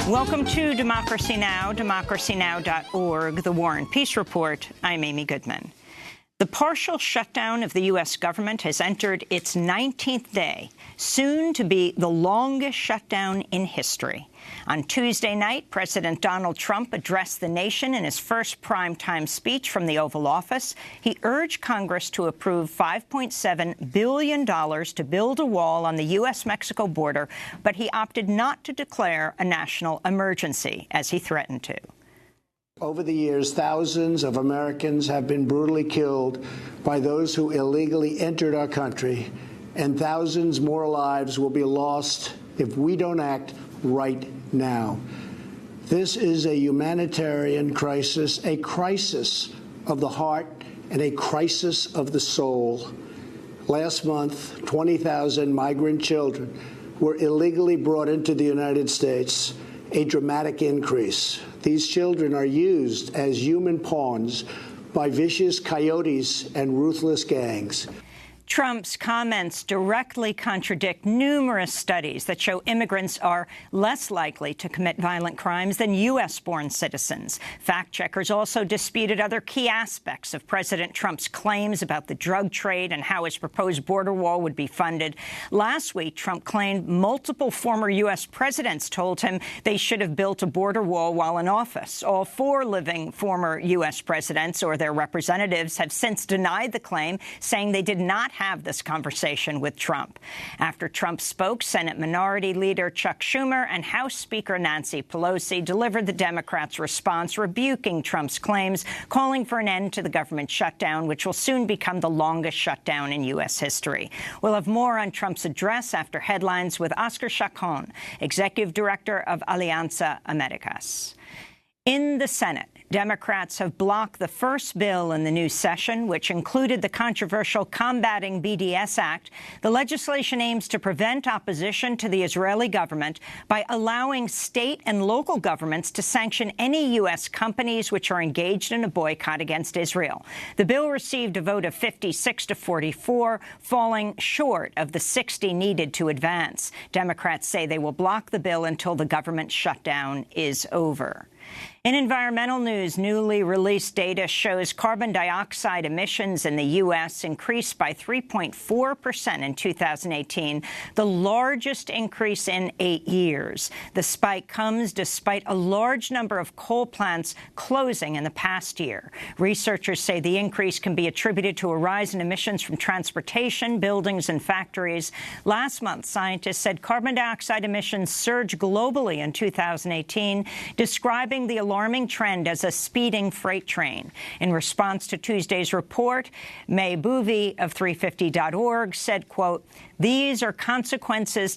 Welcome to Democracy Now!, democracynow.org, the War and Peace Report. I'm Amy Goodman. The partial shutdown of the U.S. government has entered its 19th day, soon to be the longest shutdown in history. On Tuesday night, President Donald Trump addressed the nation in his first primetime speech from the Oval Office. He urged Congress to approve $5.7 billion to build a wall on the U.S.-Mexico border, but he opted not to declare a national emergency, as he threatened to. Over the years, thousands of Americans have been brutally killed by those who illegally entered our country, and thousands more lives will be lost if we don't act right now. This is a humanitarian crisis, a crisis of the heart and a crisis of the soul. Last month, 20,000 migrant children were illegally brought into the United States, a dramatic increase. These children are used as human pawns by vicious coyotes and ruthless gangs. Trump's comments directly contradict numerous studies that show immigrants are less likely to commit violent crimes than U.S.-born citizens. Fact-checkers also disputed other key aspects of President Trump's claims about the drug trade and how his proposed border wall would be funded. Last week, Trump claimed multiple former U.S. presidents told him they should have built a border wall while in office. All four living former U.S. presidents or their representatives have since denied the claim, saying they did not have this conversation with Trump. After Trump spoke, Senate Minority Leader Chuck Schumer and House Speaker Nancy Pelosi delivered the Democrats' response, rebuking Trump's claims, calling for an end to the government shutdown, which will soon become the longest shutdown in U.S. history. We'll have more on Trump's address after headlines with Oscar Chacon, Executive Director of Alianza Americas. In the Senate, Democrats have blocked the first bill in the new session, which included the controversial Combating BDS Act. The legislation aims to prevent opposition to the Israeli government by allowing state and local governments to sanction any U.S. companies which are engaged in a boycott against Israel. The bill received a vote of 56 to 44, falling short of the 60 needed to advance. Democrats say they will block the bill until the government shutdown is over. In environmental news, newly released data shows carbon dioxide emissions in the U.S. increased by 3.4% in 2018, the largest increase in 8 years. The spike comes despite a large number of coal plants closing in the past year. Researchers say the increase can be attributed to a rise in emissions from transportation, buildings, and factories. Last month, scientists said carbon dioxide emissions surged globally in 2018, describing the alarming trend as a speeding freight train. In response to Tuesday's report, May Boovy of 350.org said, quote, there are consequences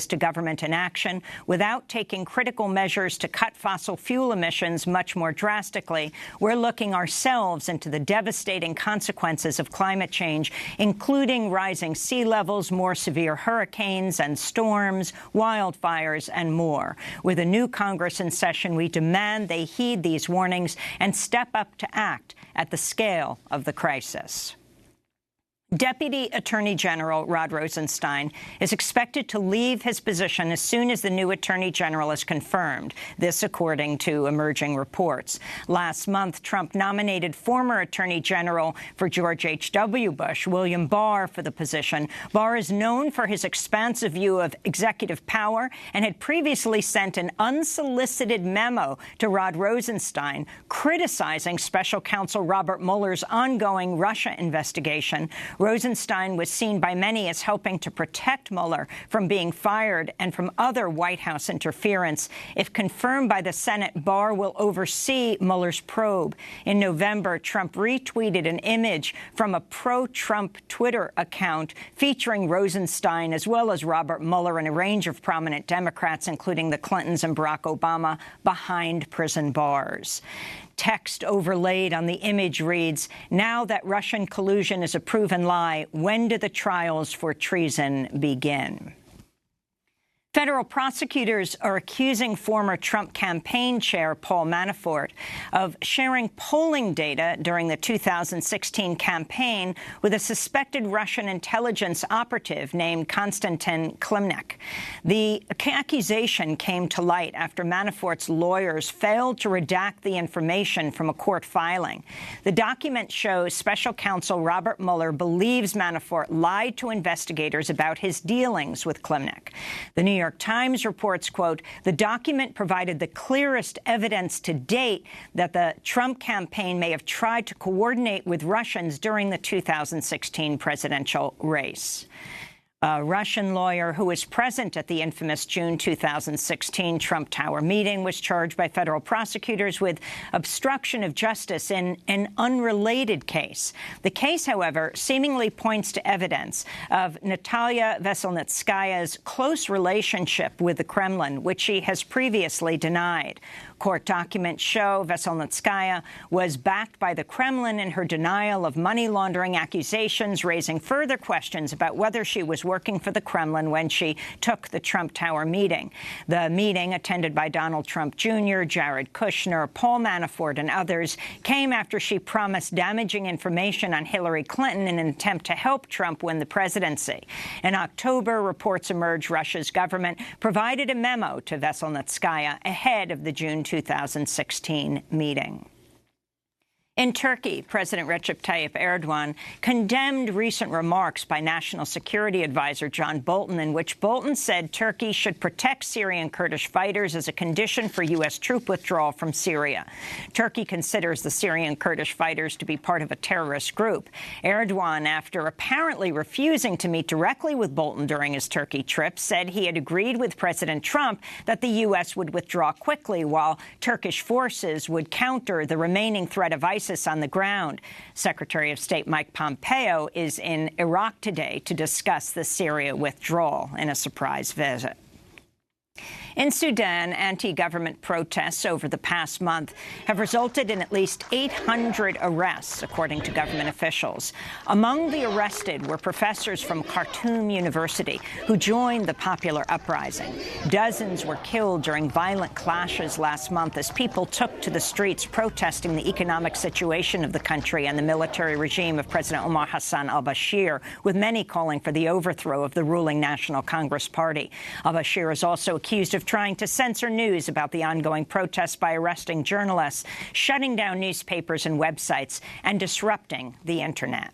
to government inaction. Without taking critical measures to cut fossil fuel emissions much more drastically, we're looking ourselves into the devastating consequences of climate change, including rising sea levels, more severe hurricanes and storms, wildfires, and more. With a new Congress in session, we demand they heed these warnings and step up to act at the scale of the crisis. Deputy Attorney General Rod Rosenstein is expected to leave his position as soon as the new Attorney General is confirmed, this according to emerging reports. Last month, Trump nominated former Attorney General for George H.W. Bush, William Barr, for the position. Barr is known for his expansive view of executive power and had previously sent an unsolicited memo to Rod Rosenstein criticizing Special Counsel Robert Mueller's ongoing Russia investigation. Rosenstein was seen by many as helping to protect Mueller from being fired and from other White House interference. If confirmed by the Senate, Barr will oversee Mueller's probe. In November, Trump retweeted an image from a pro-Trump Twitter account featuring Rosenstein as well as Robert Mueller and a range of prominent Democrats, including the Clintons and Barack Obama, behind prison bars. Text overlaid on the image reads, "Now that Russian collusion is a proven lie, when do the trials for treason begin?" Federal prosecutors are accusing former Trump campaign chair Paul Manafort of sharing polling data during the 2016 campaign with a suspected Russian intelligence operative named Konstantin Klimnik. The accusation came to light after Manafort's lawyers failed to redact the information from a court filing. The document shows special counsel Robert Mueller believes Manafort lied to investigators about his dealings with Klimnik. The New York Times reports, quote, the document provided the clearest evidence to date that the Trump campaign may have tried to coordinate with Russians during the 2016 presidential race. A Russian lawyer who was present at the infamous June 2016 Trump Tower meeting was charged by federal prosecutors with obstruction of justice in an unrelated case. The case, however, seemingly points to evidence of Natalia Veselnitskaya's close relationship with the Kremlin, which she has previously denied. Court documents show Veselnitskaya was backed by the Kremlin in her denial of money laundering accusations, raising further questions about whether she was working for the Kremlin when she took the Trump Tower meeting. The meeting, attended by Donald Trump Jr., Jared Kushner, Paul Manafort, and others, came after she promised damaging information on Hillary Clinton in an attempt to help Trump win the presidency. In October, reports emerged Russia's government provided a memo to Veselnitskaya ahead of the June 2016 meeting. In Turkey, President Recep Tayyip Erdogan condemned recent remarks by National Security Advisor John Bolton, in which Bolton said Turkey should protect Syrian Kurdish fighters as a condition for U.S. troop withdrawal from Syria. Turkey considers the Syrian Kurdish fighters to be part of a terrorist group. Erdogan, after apparently refusing to meet directly with Bolton during his Turkey trip, said he had agreed with President Trump that the U.S. would withdraw quickly while Turkish forces would counter the remaining threat of ISIS on the ground. Secretary of State Mike Pompeo is in Iraq today to discuss the Syria withdrawal in a surprise visit. In Sudan, anti-government protests over the past month have resulted in at least 800 arrests, according to government officials. Among the arrested were professors from Khartoum University who joined the popular uprising. Dozens were killed during violent clashes last month as people took to the streets protesting the economic situation of the country and the military regime of President Omar Hassan al-Bashir, with many calling for the overthrow of the ruling National Congress Party. Al-Bashir is also accused of trying to censor news about the ongoing protests by arresting journalists, shutting down newspapers and websites, and disrupting the Internet.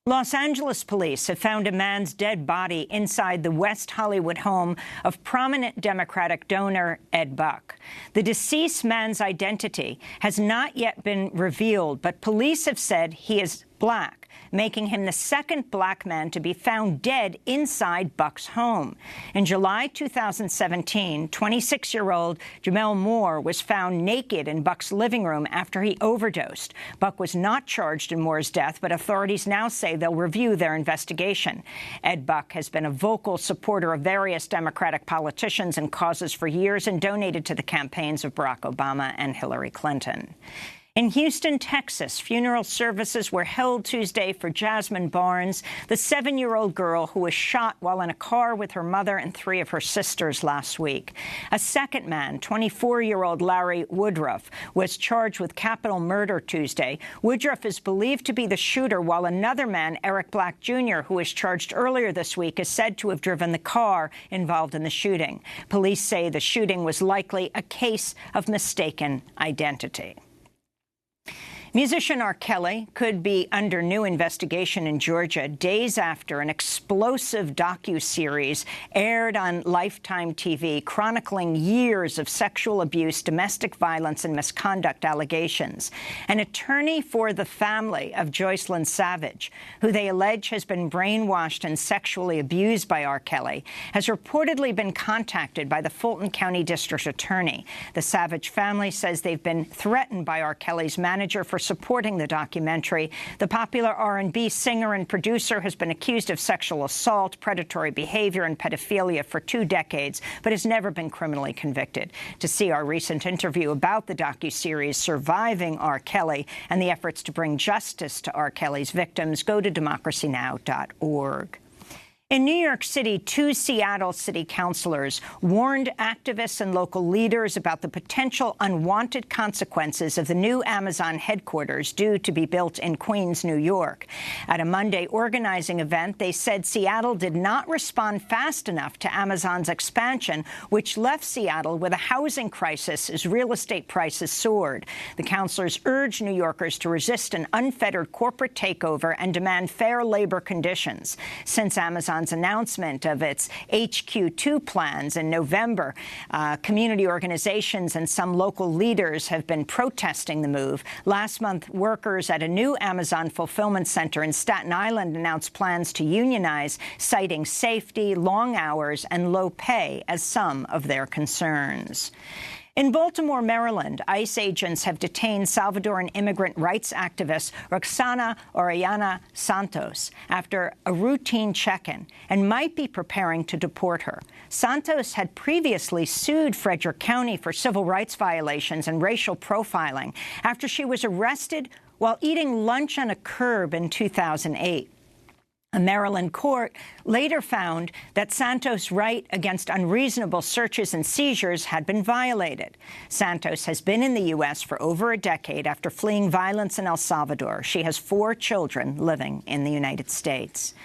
Los Angeles police have found a man's dead body inside the West Hollywood home of prominent Democratic donor Ed Buck. The deceased man's identity has not yet been revealed, but police have said he is black, making him the second black man to be found dead inside Buck's home. In July 2017, 26-year-old Jamel Moore was found naked in Buck's living room after he overdosed. Buck was not charged in Moore's death, but authorities now say they'll review their investigation. Ed Buck has been a vocal supporter of various Democratic politicians and causes for years and donated to the campaigns of Barack Obama and Hillary Clinton. In Houston, Texas, funeral services were held Tuesday for Jasmine Barnes, the 7-year-old girl who was shot while in a car with her mother and 3 of her sisters last week. A second man, 24-year-old Larry Woodruff, was charged with capital murder Tuesday. Woodruff is believed to be the shooter, while another man, Eric Black Jr., who was charged earlier this week, is said to have driven the car involved in the shooting. Police say the shooting was likely a case of mistaken identity. Musician R. Kelly could be under new investigation in Georgia days after an explosive docu-series aired on Lifetime TV chronicling years of sexual abuse, domestic violence, and misconduct allegations. An attorney for the family of Joycelyn Savage, who they allege has been brainwashed and sexually abused by R. Kelly, has reportedly been contacted by the Fulton County District Attorney. The Savage family says they've been threatened by R. Kelly's manager for supporting the documentary. The popular R&B singer and producer has been accused of sexual assault, predatory behavior, and pedophilia for 2 decades, but has never been criminally convicted. To see our recent interview about the docuseries Surviving R. Kelly and the efforts to bring justice to R. Kelly's victims, go to democracynow.org. In New York City, 2 Seattle city councilors warned activists and local leaders about the potential unwanted consequences of the new Amazon headquarters due to be built in Queens, New York. At a Monday organizing event, they said Seattle did not respond fast enough to Amazon's expansion, which left Seattle with a housing crisis as real estate prices soared. The councilors urged New Yorkers to resist an unfettered corporate takeover and demand fair labor conditions. Since Amazon's announcement of its HQ2 plans in November, community organizations and some local leaders have been protesting the move. Last month, workers at a new Amazon fulfillment center in Staten Island announced plans to unionize, citing safety, long hours, and low pay as some of their concerns. In Baltimore, Maryland, ICE agents have detained Salvadoran immigrant rights activist Roxana Orellana Santos after a routine check-in and might be preparing to deport her. Santos had previously sued Frederick County for civil rights violations and racial profiling after she was arrested while eating lunch on a curb in 2008. A Maryland court later found that Santos' right against unreasonable searches and seizures had been violated. Santos has been in the U.S. for over a decade after fleeing violence in El Salvador. She has 4 children living in the United States.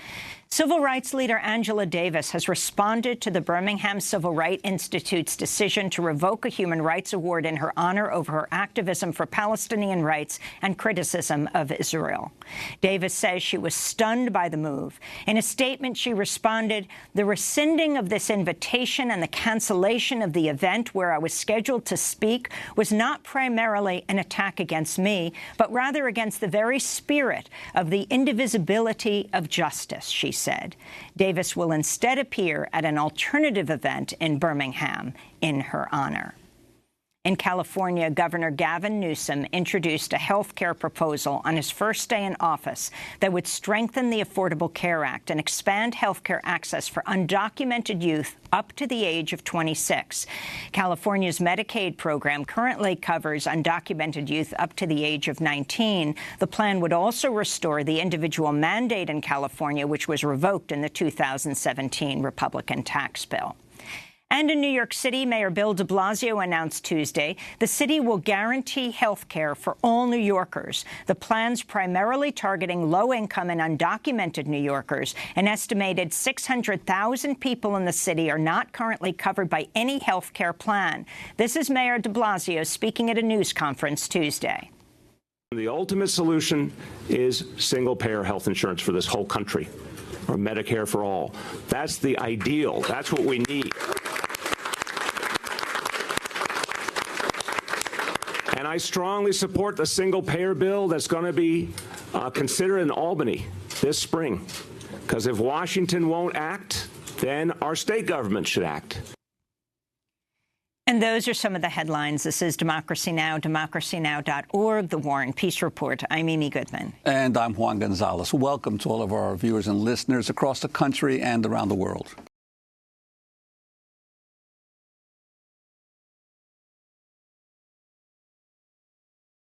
Civil rights leader Angela Davis has responded to the Birmingham Civil Rights Institute's decision to revoke a human rights award in her honor over her activism for Palestinian rights and criticism of Israel. Davis says she was stunned by the move. In a statement, she responded, "The rescinding of this invitation and the cancellation of the event where I was scheduled to speak was not primarily an attack against me, but rather against the very spirit of the indivisibility of justice," she said. Davis will instead appear at an alternative event in Birmingham in her honor. In California, Governor Gavin Newsom introduced a health care proposal on his first day in office that would strengthen the Affordable Care Act and expand health care access for undocumented youth up to the age of 26. California's Medicaid program currently covers undocumented youth up to the age of 19. The plan would also restore the individual mandate in California, which was revoked in the 2017 Republican tax bill. And in New York City, Mayor Bill de Blasio announced Tuesday the city will guarantee health care for all New Yorkers. The plan's primarily targeting low-income and undocumented New Yorkers. An estimated 600,000 people in the city are not currently covered by any health care plan. This is Mayor de Blasio speaking at a news conference Tuesday. The ultimate solution is single-payer health insurance for this whole country, or Medicare for all. That's the ideal. That's what we need. And I strongly support the single-payer bill that's going to be considered in Albany this spring. Because if Washington won't act, then our state government should act. And those are some of the headlines. This is Democracy Now!, democracynow.org, The War and Peace Report. I'm Amy Goodman. And I'm Juan Gonzalez. Welcome to all of our viewers and listeners across the country and around the world.